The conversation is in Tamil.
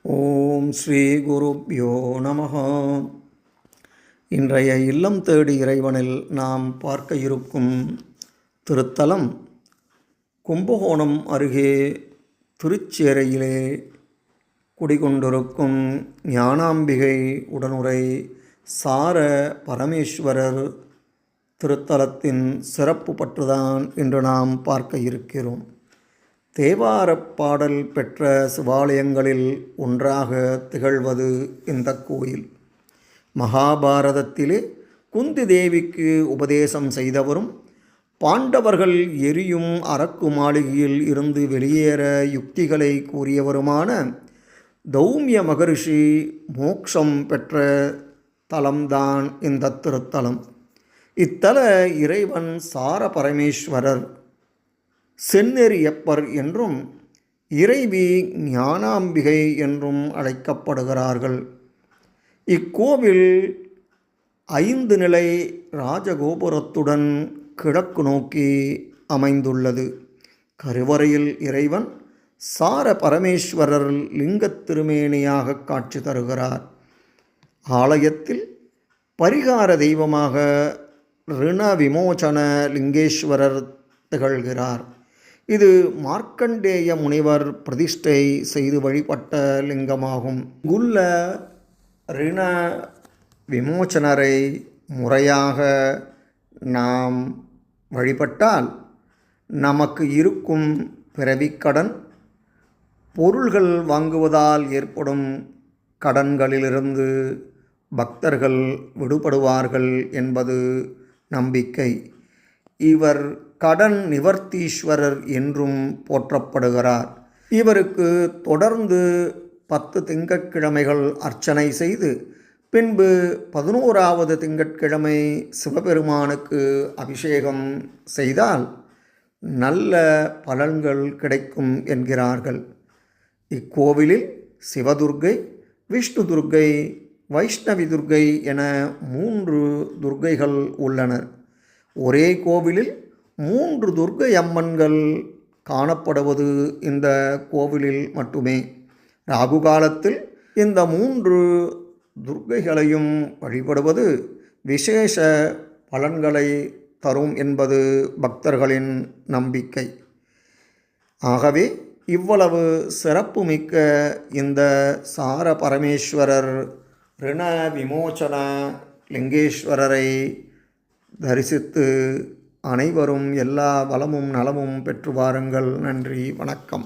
ஓம் ஸ்ரீ குருப்யோ நமஹ. இன்றைய இல்லம் தேடி இறைவனில் நாம் பார்க்க இருக்கும் திருத்தலம் கும்பகோணம் அருகே திருச்சேரையிலே குடிகொண்டிருக்கும் ஞானாம்பிகை உடனுரை சார பரமேஸ்வரர் திருத்தலத்தின் சிறப்பு பற்றுதான் இன்று நாம் பார்க்க இருக்கிறோம். தேவாரப் பாடல் பெற்ற சிவாலயங்களில் ஒன்றாக திகழ்வது இந்த கோயில். மகாபாரதத்திலே குந்தி தேவிக்கு உபதேசம் செய்தவரும் பாண்டவர்கள் எரியும் அரக்கு மாளிகையில் இருந்து வெளியேற யுக்திகளை கூறியவருமான தௌமிய மகரிஷி மோட்சம் பெற்ற தலம்தான் இந்த திருத்தலம். இத்தல இறைவன் சார பரமேஸ்வரர், செந்நெறியப்பர் என்றும் இறைவி ஞானாம்பிகை என்றும் அழைக்கப்படுகிறார்கள். இக்கோவில் 5 நிலை ராஜகோபுரத்துடன் கிழக்கு நோக்கி அமைந்துள்ளது. கருவறையில் இறைவன் சார பரமேஸ்வரர் லிங்கத் திருமேனியாக காட்சி தருகிறார். ஆலயத்தில் பரிகார தெய்வமாக ரிண விமோசன லிங்கேஸ்வரர் திகழ்கிறார். இது மார்க்கண்டேய முனிவர் பிரதிஷ்டை செய்து வழிபட்ட லிங்கமாகும். இங்குள்ள ரிண விமோசனரை முறையாக நாம் வழிபட்டால் நமக்கு இருக்கும் பிறவிக்கடன், பொருள்கள் வாங்குவதால் ஏற்படும் கடன்களிலிருந்து பக்தர்கள் விடுபடுவார்கள் என்பது நம்பிக்கை. இவர் கடன் நிவர்த்தீஸ்வரர் என்றும் போற்றப்படுகிறார். இவருக்கு தொடர்ந்து 10 திங்கட்கிழமைகள் அர்ச்சனை செய்து பின்பு 11வது திங்கட்கிழமை சிவபெருமானுக்கு அபிஷேகம் செய்தால் நல்ல பலன்கள் கிடைக்கும் என்கிறார்கள். இக்கோவிலில் சிவதுர்க்கை, விஷ்ணு துர்க்கை, வைஷ்ணவி துர்க்கை என 3 துர்க்கைகள் உள்ளனர். ஒரே கோவிலில் 3 துர்க்கை அம்மன்கள் காணப்படுவது இந்த கோவிலில் மட்டுமே. ராகு காலத்தில் இந்த 3 துர்க்கைகளையும் வழிபடுவது விசேஷ பலன்களை தரும் என்பது பக்தர்களின் நம்பிக்கை. ஆகவே இவ்வளவு சிறப்புமிக்க இந்த சார பரமேஸ்வரர் ரிண விமோசன லிங்கேஸ்வரரை தரிசித்து அனைவரும் எல்லா வளமும் நலமும் பெற்று வாருங்கள். நன்றி, வணக்கம்.